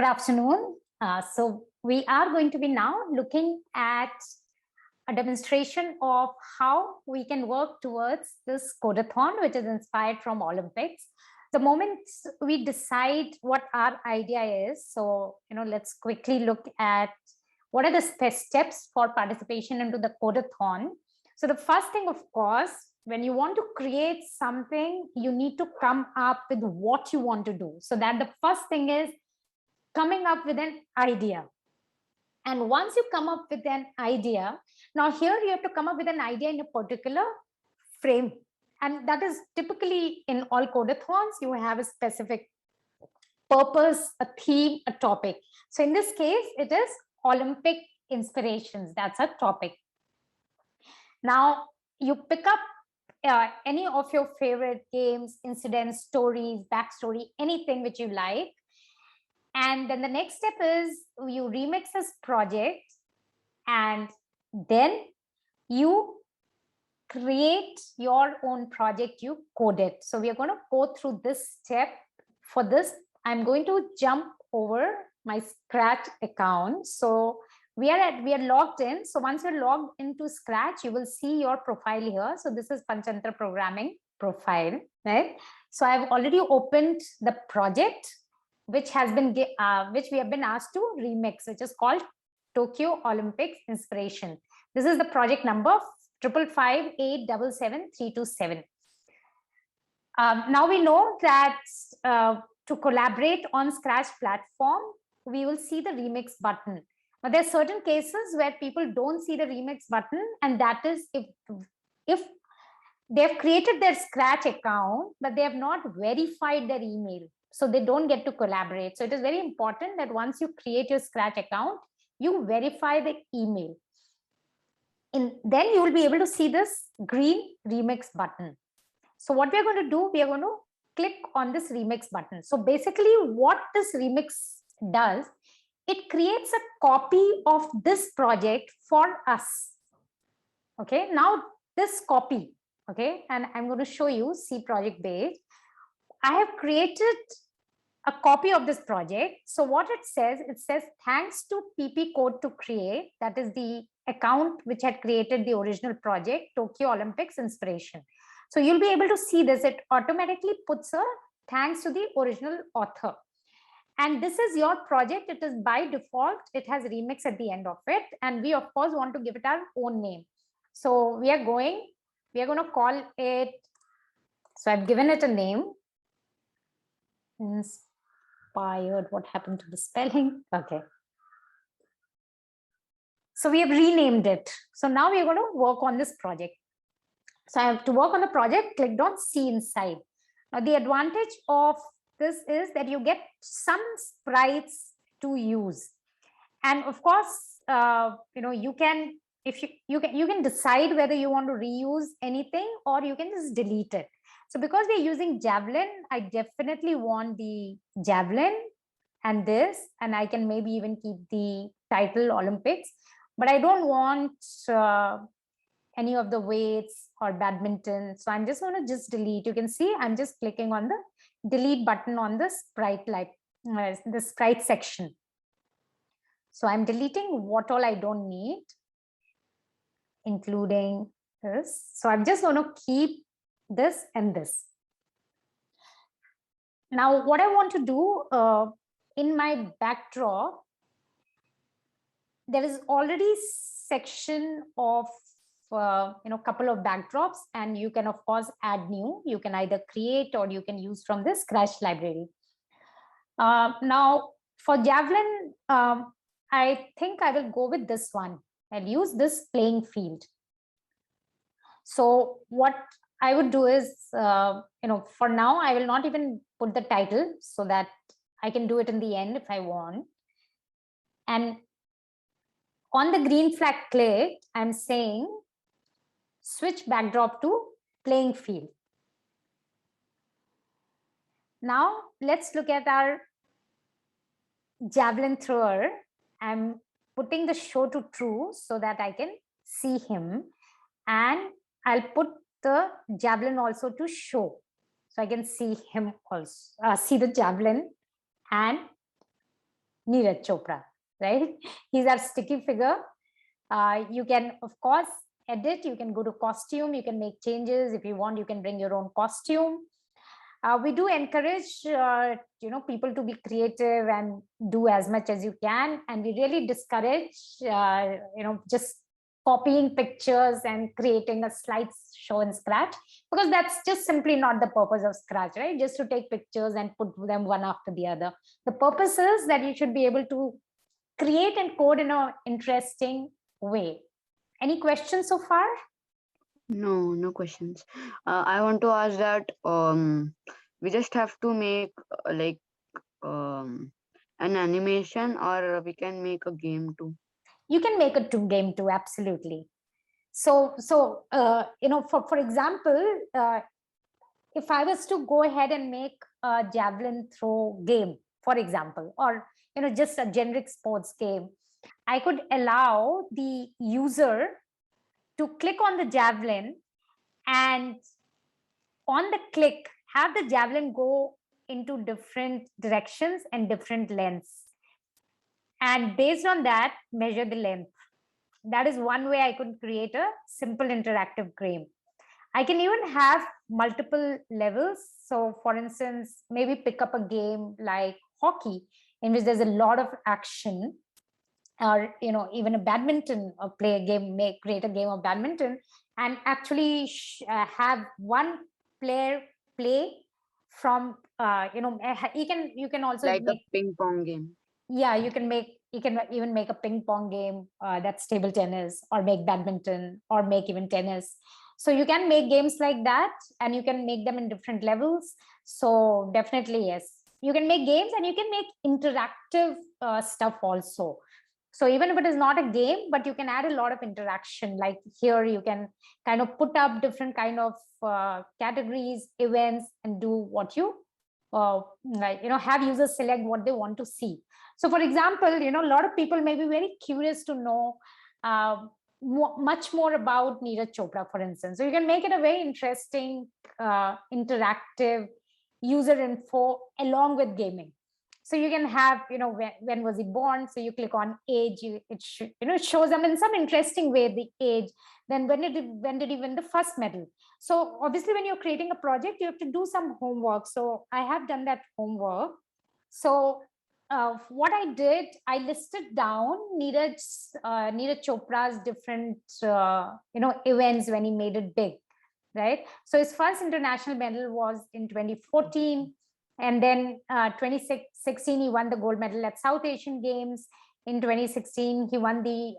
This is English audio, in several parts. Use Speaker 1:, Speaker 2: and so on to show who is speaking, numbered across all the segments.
Speaker 1: afternoon. So we are going to be now looking at a demonstration of how we can work towards this codeathon, which is inspired from Olympics. The moment we decide what our idea is, so let's quickly look at what are the steps for participation into the codeathon. So the first thing, of course, when you want to create something, you need to come up with what you want to do. So that the first thing is coming up with an idea. And once you come up with an idea, now here you have to come up with an idea in a particular frame. And that is typically in all codeathons, you have a specific purpose, a theme, a topic. So in this case, it is Olympic inspirations. That's a topic. Now you pick up any of your favorite games, incidents, stories, backstory, anything which you like. And then the next step is you remix this project and then you create your own project, you code it. So we are going to go through this step. For this, I'm going to jump over my Scratch account. So we are logged in. So once you're logged into Scratch, you will see your profile here. So this is Panchatantra Programming profile, right? So I've already opened the project which has been which we have been asked to remix, which is called Tokyo Olympics Inspiration. This is the project number 555877327. Now we know that to collaborate on Scratch platform, we will see the remix button. Now there are certain cases where people don't see the remix button, and that is if they've created their Scratch account, but they have not verified their email. So they don't get to collaborate. So it is very important that once you create your Scratch account, you verify the email. Then you will be able to see this green remix button. So what we are going to do, we are going to click on this remix button. So basically what this remix does, it creates a copy of this project for us. Okay, now this copy, okay, and I'm going to show you, see project page. I have created a copy of this project. So what it says thanks to PP Code to Create, that is the account which had created the original project, Tokyo Olympics Inspiration. So you'll be able to see this. It automatically puts a thanks to the original author. And this is your project. It is by default, it has remix at the end of it. And we of course want to give it our own name. So we are going to call it, so I've given it a name. Inspired, what happened to the spelling? Okay. So we have renamed it. So now we are going to work on this project. So I have to work on the project, clicked on see inside. Now the advantage of this is that you get some sprites to use. And of course, you can, you can decide whether you want to reuse anything or you can just delete it. So because we're using Javelin, I definitely want the Javelin and this, and I can maybe even keep the title Olympics, but I don't want any of the weights or badminton. So I'm just going to just delete. You can see I'm just clicking on the delete button on the sprite, like the sprite section. So I'm deleting what all I don't need, including this. So I'm just going to keep this and this. Now, what I want to do in my backdrop, there is already section of couple of backdrops, and you can of course add new. You can either create or you can use from the Scratch library. Now for Javelin, I think I will go with this one. I'll use this playing field. So what I would do is, for now, I will not even put the title so that I can do it in the end if I want. And on the green flag click, I'm saying switch backdrop to playing field. Now let's look at our javelin thrower. I'm putting the show to true so that I can see him, and I'll put the javelin also to show so I can see him also, see the javelin, and Neeraj Chopra, right? He's our sticky figure. You can, of course, edit. You can go to costume. You can make changes. If you want, you can bring your own costume. We do encourage, people to be creative and do as much as you can. And we really discourage, just copying pictures and creating a slideshow in Scratch, because that's just simply not the purpose of Scratch, right? Just to take pictures and put them one after the other. The purpose is that you should be able to create and code in an interesting way. Any questions so far?
Speaker 2: No questions. I want to ask that we just have to make an animation, or we can make a game too.
Speaker 1: You can make a game too, absolutely. So for example, if I was to go ahead and make a javelin throw game, for example, or just a generic sports game, I could allow the user to click on the javelin, and on the click, have the javelin go into different directions and different lengths, and based on that, measure the length. That is one way I could create a simple interactive game. I can even have multiple levels. So for instance, maybe pick up a game like hockey, in which there's a lot of action, or even a badminton, or play a game, create a game of badminton, and actually have one player play from you can also
Speaker 2: Like a
Speaker 1: make,
Speaker 2: ping pong game.
Speaker 1: yeah, you can even make a ping pong game, that's table tennis, or make badminton, or make even tennis. So you can make games like that, and you can make them in different levels. So definitely, yes, you can make games, and you can make interactive stuff also. So even if it is not a game, but you can add a lot of interaction. Like here, you can kind of put up different kind of categories, events, and do what you have users select what they want to see. So for example, a lot of people may be very curious to know much more about Neeraj Chopra, for instance. So you can make it a very interesting, interactive user info along with gaming. So you can have, when was he born? So you click on age, it shows them in some interesting way the age. Then when did he win the first medal? So obviously, when you're creating a project, you have to do some homework. So I have done that homework. So what I did, I listed down Neeraj Chopra's different events when he made it big, right? So his first international medal was in 2014, and then 2016 he won the gold medal at South Asian Games. In 2016 he won the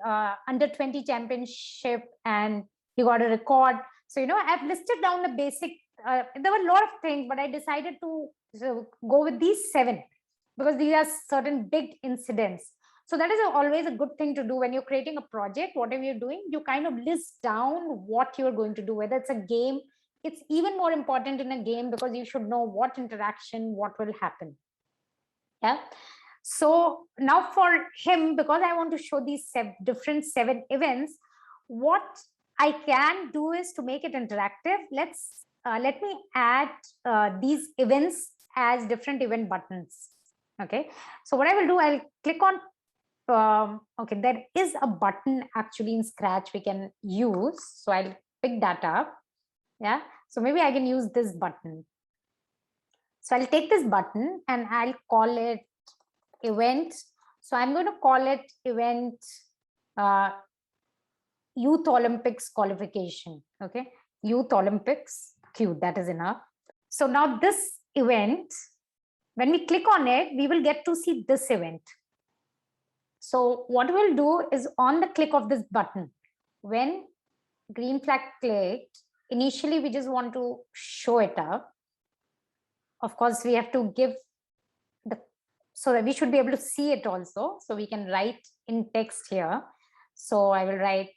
Speaker 1: under 20 championship, and he got a record. So I've listed down the basic. There were a lot of things, but I decided to go with these 7, because these are certain big incidents. So that is always a good thing to do when you're creating a project. Whatever you're doing, you kind of list down what you're going to do. Whether it's a game, it's even more important in a game, because you should know what interaction, what will happen. Yeah. So now for him, because I want to show these different 7 events, what I can do is to make it interactive. Let me add these events as different event buttons. Okay. So what I will do, I'll click on okay, there is a button actually in Scratch we can use. So I'll pick that up. Yeah. So maybe I can use this button. So I'll take this button and I'll call it event. So I'm going to call it event Youth Olympics qualification. Okay. Youth Olympics Q, that is enough. So now this event, when we click on it, we will get to see this event. So what we'll do is, on the click of this button, when green flag clicked, initially we just want to show it up. Of course, we have to give so that we should be able to see it also. So we can write in text here. So I will write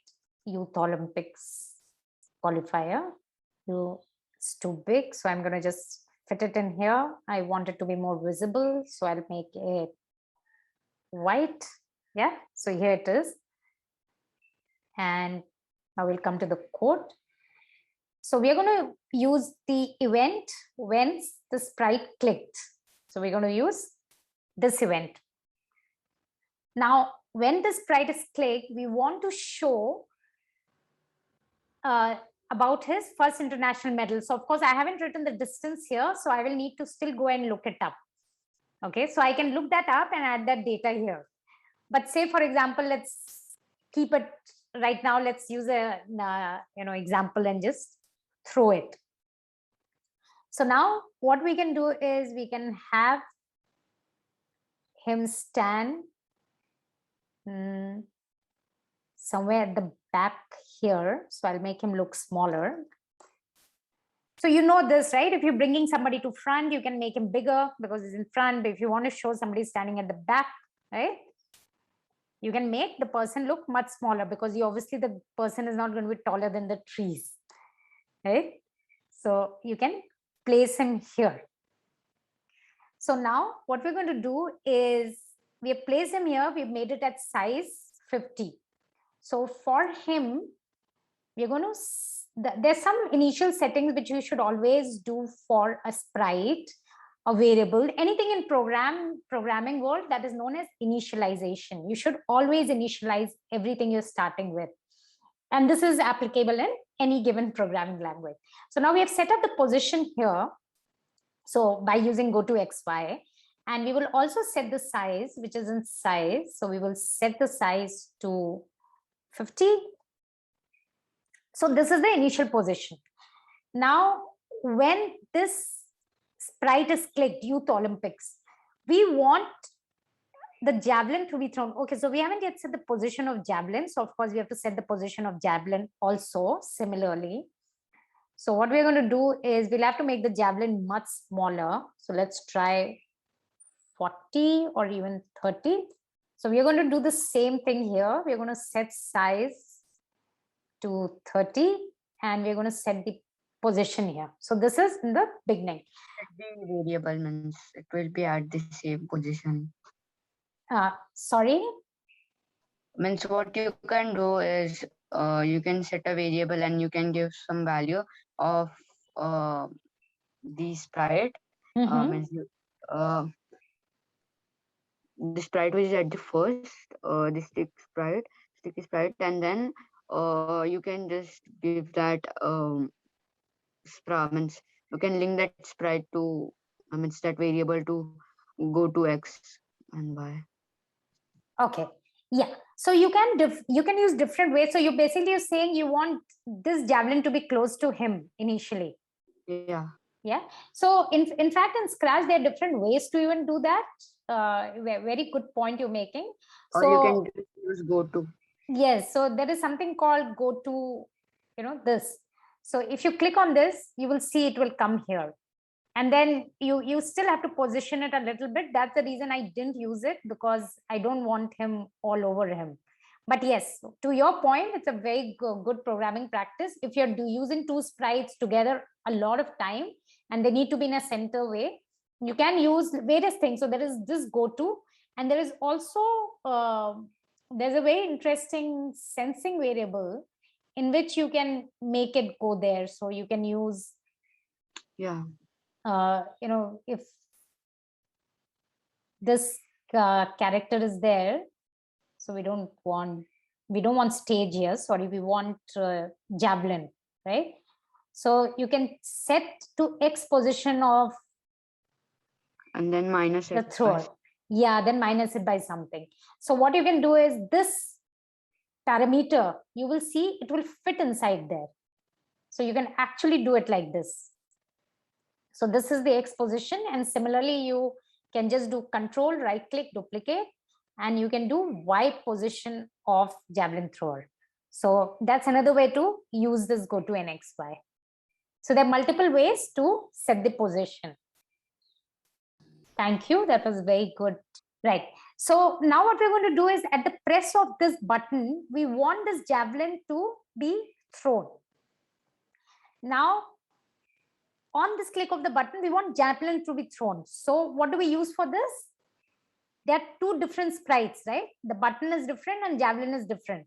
Speaker 1: Youth Olympics qualifier. It's too big, so I'm going to just fit it in here. I want it to be more visible, so I'll make it white. Yeah, so here it is. And now we'll come to the code. So we're going to use the event when the sprite clicked. So we're going to use this event. Now, when the sprite is clicked, we want to show about his first international medal. So of course, I haven't written the distance here, so I will need to still go and look it up. Okay, so I can look that up and add that data here. But say, for example, let's keep it right now. Let's use a example and just throw it. So now what we can do is we can have him stand somewhere at the back here. So I'll make him look smaller. So you know this, right? If you're bringing somebody to front, you can make him bigger because he's in front. But if you want to show somebody standing at the back, right, you can make the person look much smaller because obviously the person is not going to be taller than the trees, right? So you can place him here. So now what we're going to do is we have placed him here. We've made it at size 50. So for him, we're going to, there's some initial settings which you should always do for a sprite, a variable, anything in programming world that is known as initialization. You should always initialize everything you're starting with. And this is applicable in any given programming language. So now we have set up the position here. So by using go to XY, and we will also set the size, which is in size. So we will set the size to 50. So this is the initial position. Now, when this sprite is clicked, Youth Olympics, we want the javelin to be thrown. Okay, so we haven't yet set the position of javelin. So of course, we have to set the position of javelin also similarly. So what we're going to do is we'll have to make the javelin much smaller. So let's try 40 or even 30. So we're going to do the same thing here. We're going to set size to 30 and we're going to set the position here. So this is in the beginning.
Speaker 2: The variable means it will be at the same position.
Speaker 1: Sorry?
Speaker 2: Means what you can do is you can set a variable and you can give some value of the sprite. Means the sprite which is at the first, the sticky sprite, and then you can just give that means you can link that sprite to means that variable to go to X and Y.
Speaker 1: Okay. Yeah. So you can use different ways. So you basically are saying you want this javelin to be close to him initially.
Speaker 2: Yeah.
Speaker 1: Yeah. So in fact, in Scratch, there are different ways to even do that. Very good point you're making.
Speaker 2: Or
Speaker 1: so
Speaker 2: you can use go to.
Speaker 1: Yes. So there is something called go to, this. So if you click on this, you will see it will come here. And then you still have to position it a little bit. That's the reason I didn't use it, because I don't want him all over him. But yes, to your point, it's a very good programming practice. If you're using two sprites together a lot of time and they need to be in a center way, you can use various things. So there is this go to, and there is also there's a very interesting sensing variable in which you can make it go there. So you can use, if this character is there, so we don't want stage here. Sorry, we want javelin, right? So you can set to X position of,
Speaker 2: and then minus
Speaker 1: the thrower. Yeah, then minus it by something. So what you can do is this parameter, you will see it will fit inside there. So you can actually do it like this. So this is the X position, and similarly you can just do control, right click, duplicate, and you can do Y position of javelin thrower. So that's another way to use this go to an XY. So there are multiple ways to set the position. Thank you. That was very good. Right. So now what we're going to do is at the press of this button, we want this javelin to be thrown. Now, on this click of the button, we want javelin to be thrown. So what do we use for this? There are two different sprites, right? The button is different and javelin is different.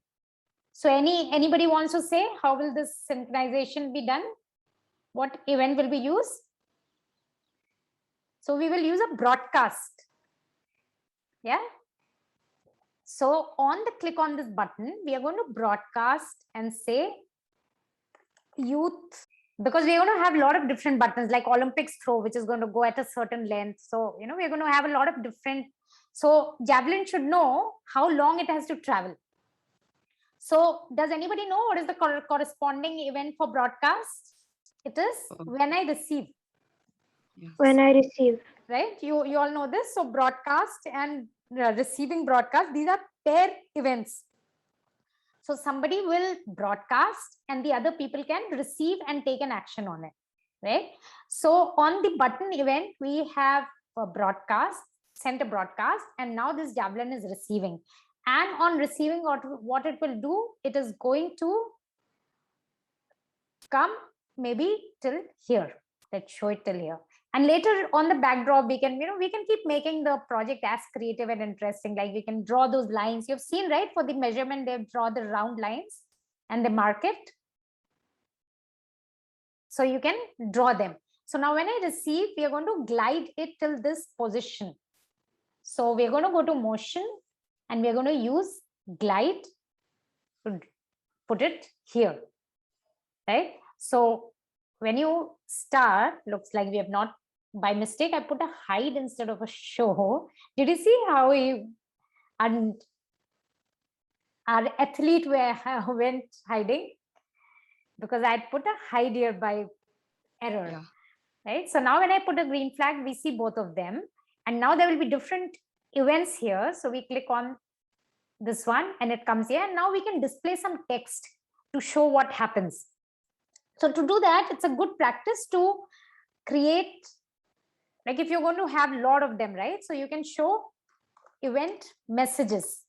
Speaker 1: So anybody wants to say how will this synchronization be done? What event will be used? So we will use a broadcast. Yeah. So on the click on this button, we are going to broadcast and say youth, because we're going to have a lot of different buttons like Olympics throw, which is going to go at a certain length. So, we're going to have a lot of different. So Javelin should know how long it has to travel. So does anybody know what is the corresponding event for broadcast? It is when I receive.
Speaker 3: Yes. When I receive.
Speaker 1: Right? You all know this. So broadcast and receiving broadcast, these are pair events. So somebody will broadcast and the other people can receive and take an action on it, right? So on the button event, we have a broadcast, sent a broadcast, and now this Javelin is receiving. And on receiving, what it will do, it is going to come maybe till here. Let's show it till here. And later on the backdrop, we can keep making the project as creative and interesting. Like we can draw those lines. You've seen, right? For the measurement, they draw the round lines and they mark it. So you can draw them. So now when I receive, we are going to glide it till this position. So we're going to go to motion and we're going to use glide to put it here, right? So when you start, looks like we have not, by mistake, I put a hide instead of a show. Did you see how and our athlete went hiding? Because I put a hide here by error,
Speaker 2: Yeah.
Speaker 1: right? So now when I put a green flag, we see both of them. And now there will be different events here. So we click on this one and it comes here. And now we can display some text to show what happens. So to do that, it's a good practice to create, like if you're going to have a lot of them, right? So you can show event messages.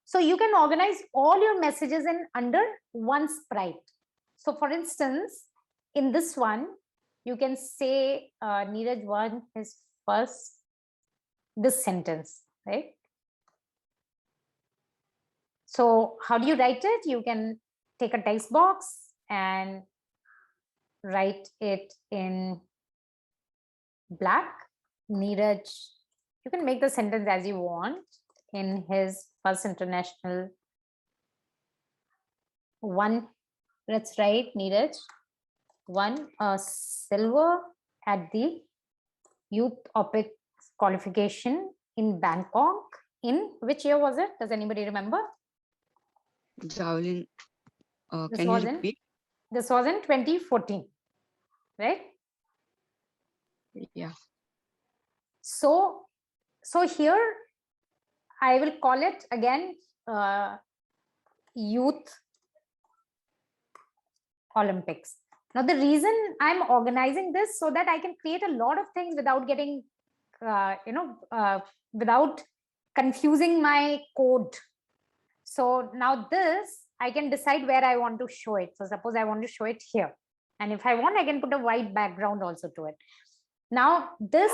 Speaker 1: So you can organize all your messages in under one sprite. So for instance, in this one, you can say Neeraj won his first, this sentence, right? So how do you write it? You can take a text box and write it in black. Neeraj, you can make the sentence as you want. In his first international one, let's write Neeraj won a silver at the Youth Olympics qualification in Bangkok. In which year was it? Does anybody remember?
Speaker 2: Javelin. Can you repeat?
Speaker 1: This was in 2014, right?
Speaker 2: Yeah.
Speaker 1: So here I will call it again Youth Olympics. Now the reason I'm organizing this so that I can create a lot of things without getting, without confusing my code. So now this, I can decide where I want to show it. So suppose I want to show it here. And if I want, I can put a white background also to it. Now this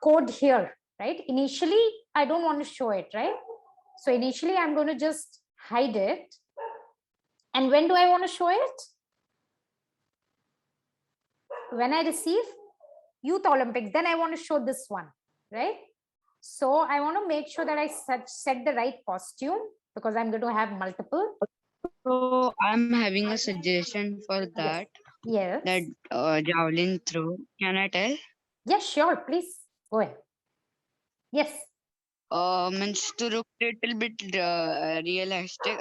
Speaker 1: code here, right? Initially, I don't want to show it, right? So initially, I'm going to just hide it. And when do I want to show it? When I receive Youth Olympics, then I want to show this one, right? So I want to make sure that I set the right costume because I'm going to have multiple.
Speaker 2: So I'm having a suggestion for that.
Speaker 1: Yes.
Speaker 2: That javelin throw. Can I tell?
Speaker 1: Yes, sure. Please go ahead. Yes.
Speaker 2: Means to look little bit realistic.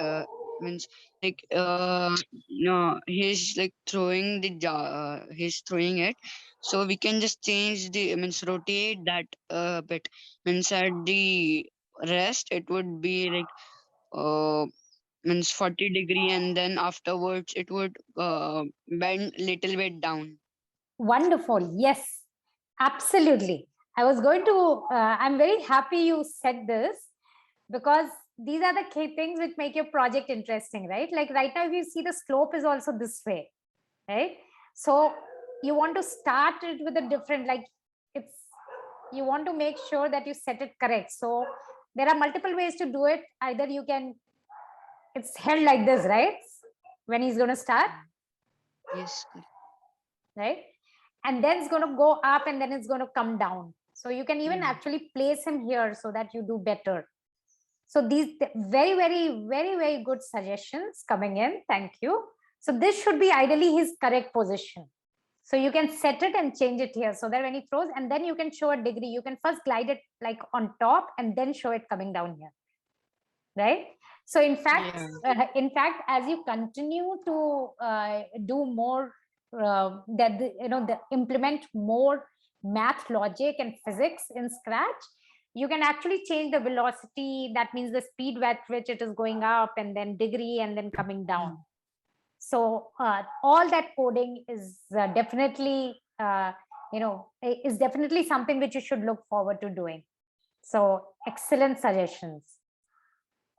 Speaker 2: Means like no, he's like throwing the he's throwing it. So we can just change the rotate that bit. Means at the rest it would be like 40-degree, and then afterwards it would bend little bit down.
Speaker 1: Wonderful. Yes, absolutely. I was going to, I'm very happy you said this because these are the key things which make your project interesting, right? Like right now, if you see the slope is also this way, right? So you want to start it with a different, like you want to make sure that you set it correct. So there are multiple ways to do it. Either you can, it's held like this, right? When he's going to start.
Speaker 2: Yes.
Speaker 1: Right. And then it's going to go up and then it's going to come down. So you can even
Speaker 2: Yeah.
Speaker 1: actually place him here so that you do better. So these very, very, very, very good suggestions coming in. Thank you. So this should be ideally his correct position. So you can set it and change it here so that when he throws, and then you can show a degree. You can first glide it like on top and then show it coming down here. Right? So in fact, as you continue to do more, implement more math, logic, and physics in Scratch, you can actually change the velocity. That means the speed at which it is going up, and then degree, and then coming down. So all that coding is definitely, is definitely something which you should look forward to doing. So excellent suggestions.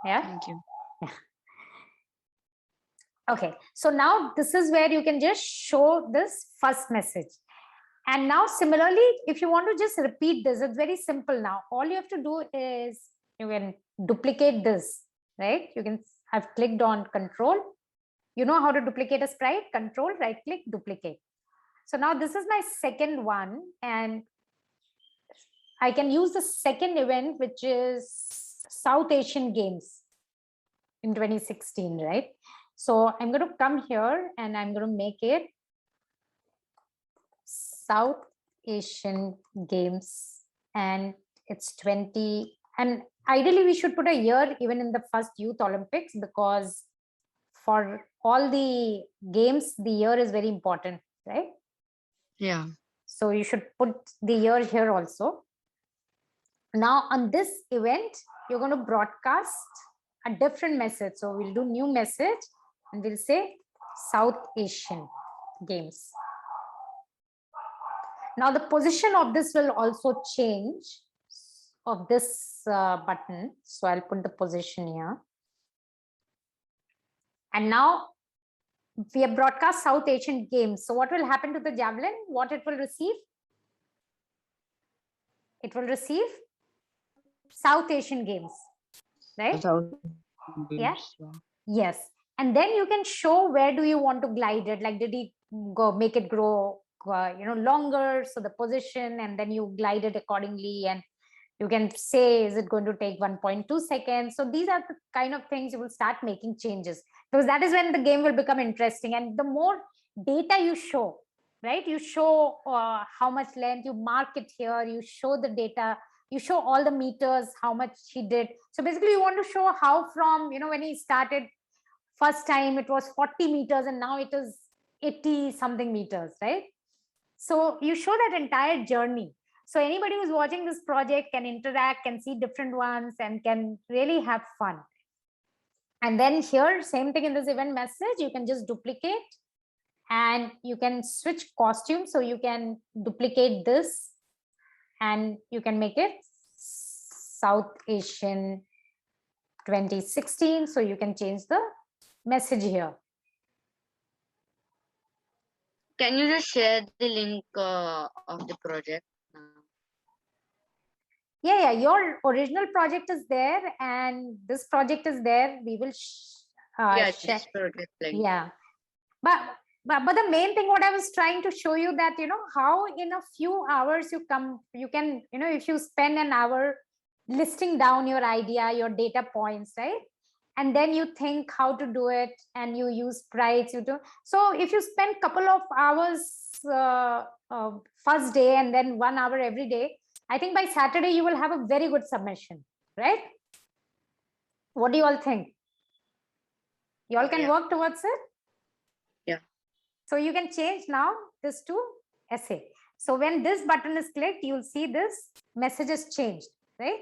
Speaker 1: Yeah.
Speaker 2: Thank you.
Speaker 1: Yeah. Okay. So now this is where you can just show this first message. And now similarly, if you want to just repeat this, it's very simple now. All you have to do is you can duplicate this, right? You can have clicked on control. You know how to duplicate a sprite, control, right click, duplicate. So now this is my second one, and I can use the second event, which is South Asian Games in 2016, right? So I'm going to come here and I'm going to make it South Asian Games, and it's 20. And ideally we should put a year even in the first Youth Olympics, because for all the games, the year is very important, right?
Speaker 2: Yeah.
Speaker 1: So you should put the year here also. Now on this event, you're going to broadcast a different message. So we'll do new message and we'll say South Asian Games. Now the position of this will also change, of this button. So I'll put the position here. And now we have broadcast South Asian Games. So what will happen to the javelin? What it will receive? It will receive South Asian Games, right? Yeah. Yes. And then you can show where do you want to glide it. Like, did he go make it grow, longer? So the position, and then you glide it accordingly. And you can say, is it going to take 1.2 seconds? So these are the kind of things you will start making changes, because that is when the game will become interesting. And the more data you show, right? You show how much length, you mark it here, you show the data, you show all the meters, how much he did. So basically you want to show how from, when he started first time, it was 40 meters and now it is 80 something meters, right? So you show that entire journey. So anybody who's watching this project can interact, can see different ones, and can really have fun. And then here, same thing in this event message, you can just duplicate and you can switch costume. So you can duplicate this and you can make it South Asian 2016. So you can change the message here.
Speaker 2: Can you just share the link of the project?
Speaker 1: Yeah, your original project is there and this project is there. We will
Speaker 2: yeah,
Speaker 1: share.
Speaker 2: Project link.
Speaker 1: Yeah, but the main thing what I was trying to show you, that how in a few hours you can if you spend an hour listing down your idea, your data points, right? And then you think how to do it and you use sprites, you do. So if you spend couple of hours first day and then 1 hour every day, I think by Saturday you will have a very good submission, right? What do you all think? You all can work towards it?
Speaker 2: Yeah.
Speaker 1: So you can change now this to essay. So when this button is clicked, you'll see this message is changed, right?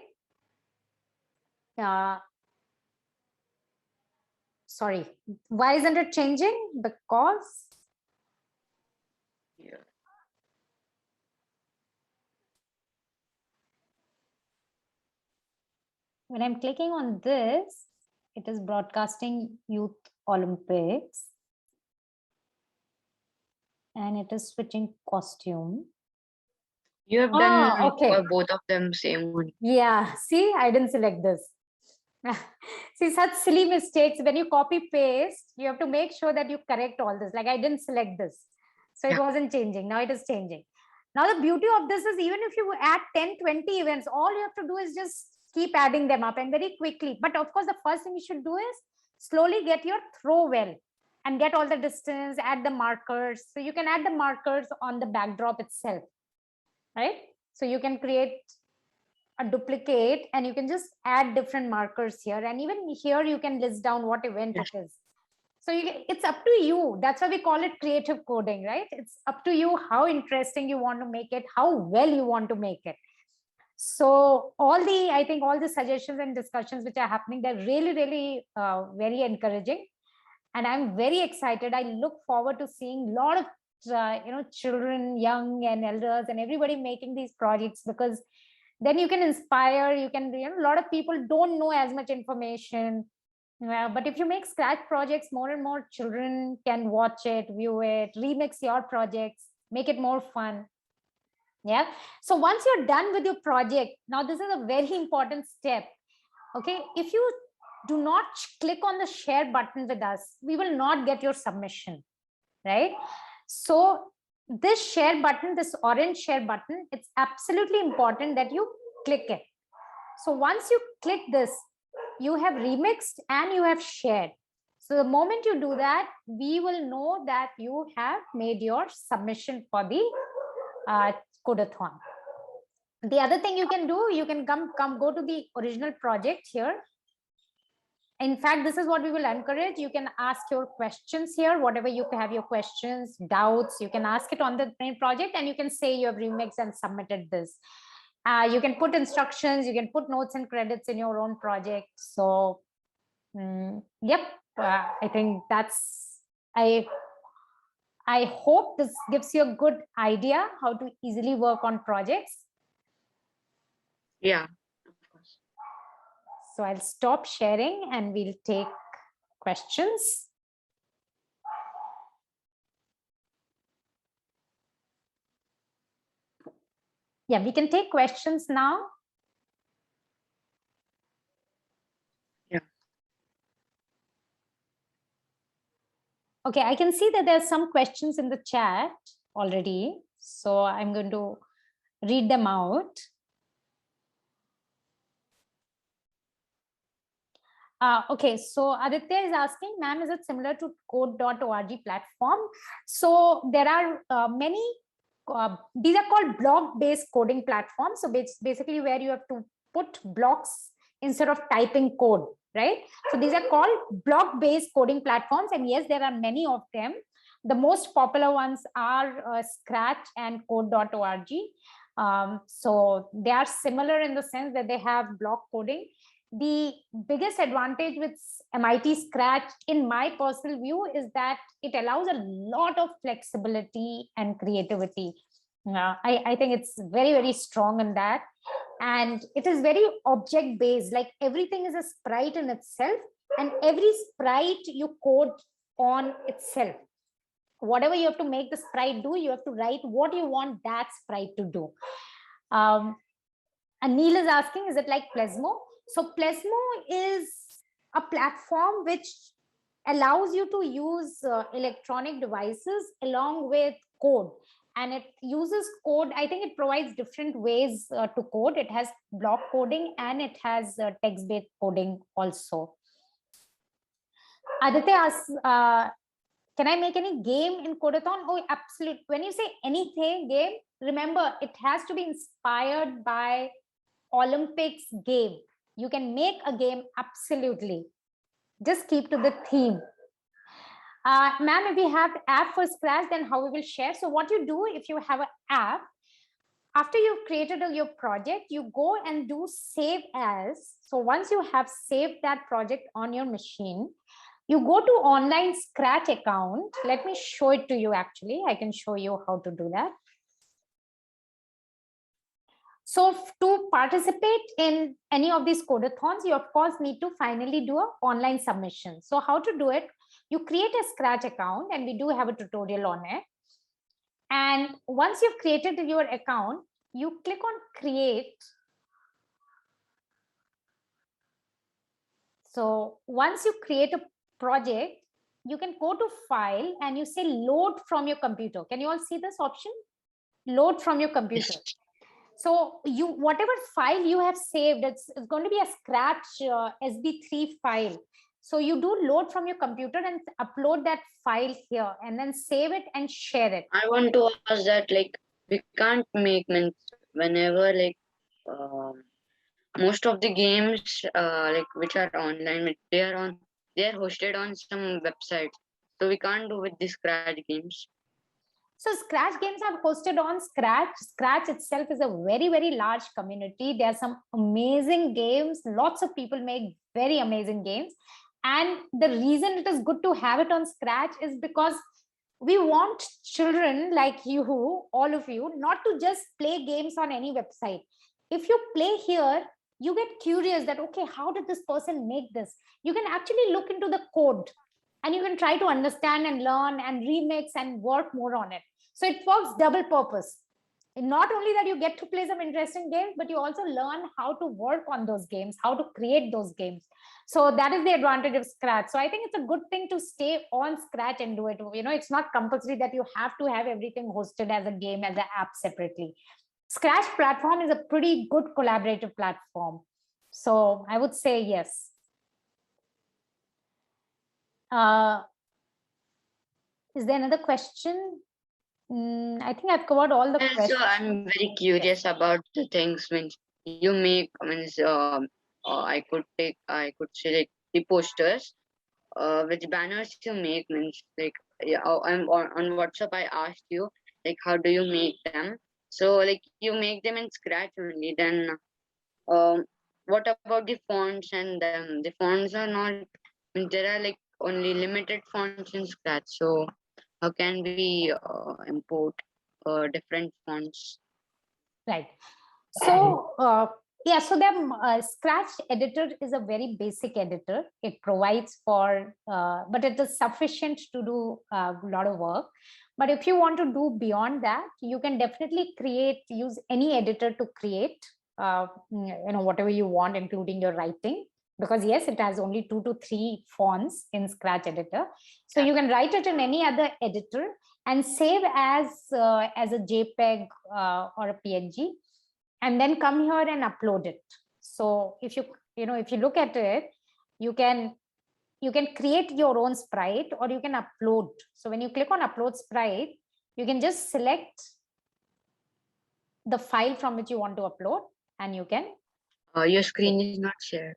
Speaker 1: Sorry, why isn't it changing? Because when I'm clicking on this, it is broadcasting Youth Olympics. And it is switching costume.
Speaker 2: You have done both of them same one.
Speaker 1: Yeah, see, I didn't select this. See, such silly mistakes. When you copy paste, you have to make sure that you correct all this. Like I didn't select this. So it wasn't changing. Now it is changing. Now, the beauty of this is even if you add 10, 20 events, all you have to do is just keep adding them up and very quickly. But of course, the first thing you should do is slowly get your throw well and get all the distance, add the markers. So you can add the markers on the backdrop itself, right? So you can create a duplicate and you can just add different markers here. And even here, you can list down what event it is. So it's up to you. That's why we call it creative coding, right? It's up to you how interesting you want to make it, how well you want to make it. So I think all the suggestions and discussions which are happening, they're really, really very encouraging. And I'm very excited. I look forward to seeing a lot of children, young and elders, and everybody making these projects, because then you can inspire. You can, a lot of people don't know as much information. But if you make Scratch projects, more and more children can watch it, view it, remix your projects, make it more fun. Yeah. So once you're done with your project, now this is a very important step. Okay. If you do not click on the share button with us, we will not get your submission, right? So this share button, this orange share button, it's absolutely important that you click it. So once you click this, you have remixed and you have shared. So the moment you do that, we will know that you have made your submission for the Codathon. The other thing you can do, you can go to the original project here. In fact, this is what we will encourage. You can ask your questions here, whatever you have your questions, doubts, you can ask it on the main project, and you can say you have remixed and submitted this. You can put instructions, you can put notes and credits in your own project. So, yep, I think I hope this gives you a good idea how to easily work on projects.
Speaker 2: Yeah, of course.
Speaker 1: So I'll stop sharing and we'll take questions. Yeah, we can take questions now.
Speaker 2: Yeah.
Speaker 1: Okay, I can see that there are some questions in the chat already. So I'm going to read them out. Okay, so Aditya is asking, ma'am, is it similar to code.org platform? So there are many, these are called block-based coding platforms. So basically where you have to put blocks instead of typing code, right? So these are called block-based coding platforms. And yes, there are many of them. The most popular ones are Scratch and code.org. So they are similar in the sense that they have block coding. The biggest advantage with MIT Scratch, in my personal view, is that it allows a lot of flexibility and creativity. I think it's very, very strong in that. And it is very object based, like everything is a sprite in itself, and every sprite you code on itself. Whatever you have to make the sprite do, you have to write what you want that sprite to do. And Neil is asking, is it like Plesmo? So Plesmo is a platform which allows you to use electronic devices along with code. And it uses code. I think it provides different ways to code. It has block coding and it has text-based coding also. Aditya asks, can I make any game in Codathon? Oh, absolutely. When you say anything game, remember, it has to be inspired by Olympics game. You can make a game, absolutely. Just keep to the theme. Ma'am, if we have app for Scratch, then how we will share? So what you do if you have an app, after you've created your project, you go and do save as. So once you have saved that project on your machine, you go to online Scratch account. Let me show it to you actually. I can show you how to do that. So to participate in any of these codathons, you of course need to finally do an online submission. So how to do it? You create a Scratch account, and we do have a tutorial on it. And once you've created your account, you click on create. So once you create a project, you can go to file and you say load from your computer. Can you all see this option? load from your computer. So you, whatever file you have saved, it's going to be a Scratch SB3 file. So you do load from your computer and upload that file here and then save it and share it.
Speaker 4: I want to ask that, like, we can't make, means, whenever, like, most of the games, like, which are online, they are hosted on some websites. So we can't do with the Scratch games.
Speaker 1: So Scratch games are hosted on Scratch. Scratch itself is a very, very large community. There are some amazing games. Lots of people make very amazing games. And the reason it is good to have it on Scratch is because we want children like you, all of you, not to just play games on any website. If you play here, you get curious that, okay, how did this person make this? You can actually look into the code and you can try to understand and learn and remix and work more on it. So it works double purpose. And not only that you get to play some interesting games, but you also learn how to work on those games, how to create those games. So that is the advantage of Scratch. So I think it's a good thing to stay on Scratch and do it. You know, it's not compulsory that you have to have everything hosted as a game, as an app separately. Scratch platform is a pretty good collaborative platform. So I would say yes. Is there another question? I think I've covered all the questions.
Speaker 4: So I'm very curious about the things, means you make, means, I could say, like, the posters, which banners you make, means, like, yeah, I'm on WhatsApp. I asked you, like, how do you make them? So, like, you make them in Scratch only. Then, what about the fonts and them? The fonts are not. I mean, there are, like, only limited fonts in Scratch. So, how can we import different fonts?
Speaker 1: Right. So yeah, so the Scratch editor is a very basic editor. It provides for, but it is sufficient to do a lot of work. But if you want to do beyond that, you can definitely use any editor to create, whatever you want, including your writing. Because yes, it has only 2 to 3 fonts in Scratch editor. So you can write it in any other editor and save as a JPEG or a PNG, and then come here and upload it. So if you look at it, you can create your own sprite, or you can upload. So when you click on upload sprite, you can just select the file from which you want to upload, and you can.
Speaker 4: Your screen is not shared.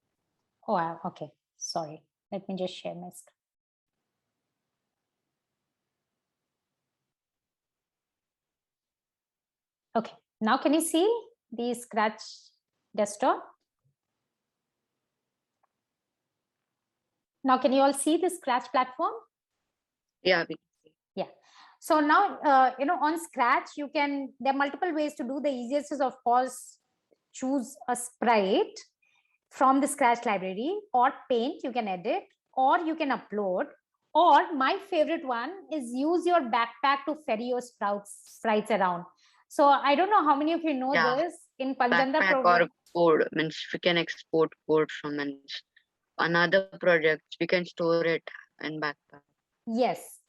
Speaker 1: Oh, okay. Sorry. Let me just share my screen. Okay. Now can you see the Scratch desktop? Now, can you all see the Scratch platform?
Speaker 4: Yeah.
Speaker 1: Yeah. So now, on Scratch, there are multiple ways to do. The easiest is, of course, choose a sprite from the Scratch library, or Paint, you can edit, or you can upload. Or my favorite one is use your backpack to ferry your sprites around. So I don't know how many of you know this. In Panjanda
Speaker 4: program, or code, means we can export code from another project. We can store it in backpack.
Speaker 1: Yes.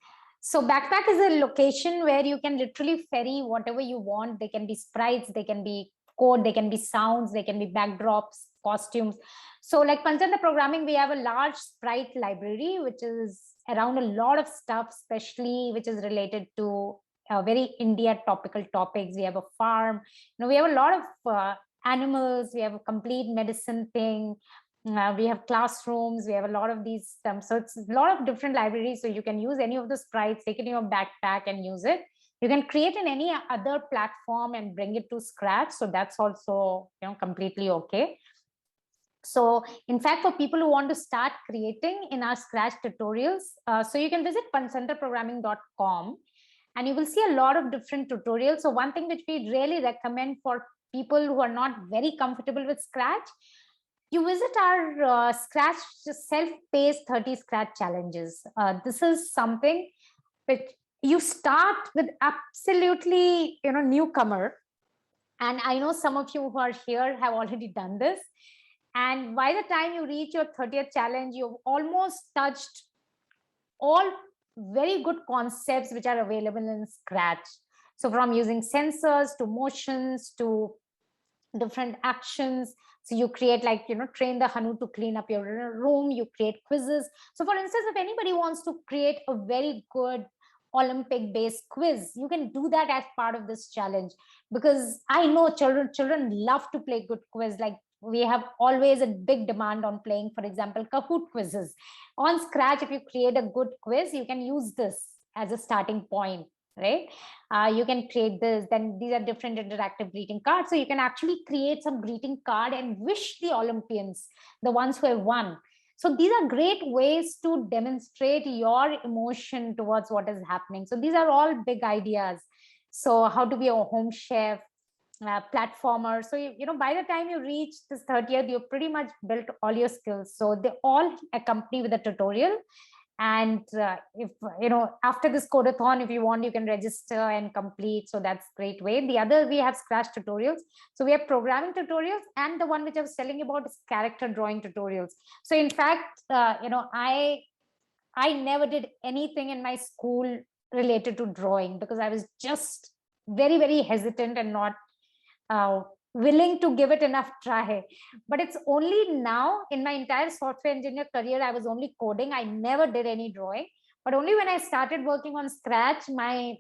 Speaker 1: So backpack is a location where you can literally ferry whatever you want. They can be sprites, they can be code, they can be sounds, they can be backdrops, costumes. So like Panjanda Programming, we have a large sprite library, which is around a lot of stuff, especially which is related to very India topical topics. We have a farm, we have a lot of animals, we have a complete medicine thing. We have classrooms, we have a lot of these. So it's a lot of different libraries. So you can use any of the sprites, take it in your backpack and use it. You can create in any other platform and bring it to Scratch. So that's also completely okay. So in fact, for people who want to start creating in our Scratch tutorials, so you can visit panjandaprogramming.com and you will see a lot of different tutorials. So one thing which we really recommend for people who are not very comfortable with Scratch, you visit our Scratch self-paced 30 Scratch challenges. This is something which you start with absolutely, newcomer. And I know some of you who are here have already done this. And by the time you reach your 30th challenge, you've almost touched all very good concepts which are available in Scratch. So from using sensors to motions to different actions. So you create, like, train the Hanu to clean up your room, you create quizzes. So for instance, if anybody wants to create a very good Olympic based quiz, you can do that as part of this challenge, because I know children love to play good quiz. Like, we have always a big demand on playing, for example, Kahoot quizzes. On Scratch, if you create a good quiz, you can use this as a starting point, right? You can create this. Then these are different interactive greeting cards. So you can actually create some greeting card and wish the Olympians, the ones who have won. So these are great ways to demonstrate your emotion towards what is happening. So these are all big ideas. So how to be a home chef, platformer. So by the time you reach this 30th, you've pretty much built all your skills. So they all accompany with a tutorial. And if after this codeathon, if you want, you can register and complete. So that's great way. The other, we have Scratch tutorials. So we have programming tutorials, and the one which I was telling you about is character drawing tutorials. So in fact, I never did anything in my school related to drawing, because I was just very, very hesitant and not willing to give it enough try. But it's only now in my entire software engineer career, I was only coding. I never did any drawing. But only when I started working on Scratch, my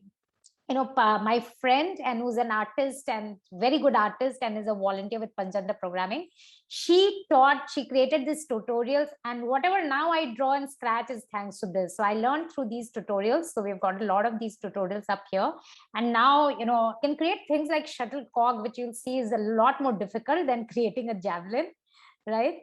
Speaker 1: my friend, and who's an artist and very good artist and is a volunteer with Panchanda Programming, she created these tutorials, and whatever now I draw in Scratch is thanks to this. So I learned through these tutorials. So we've got a lot of these tutorials up here, and now can create things like shuttlecock, which you'll see is a lot more difficult than creating a javelin, right?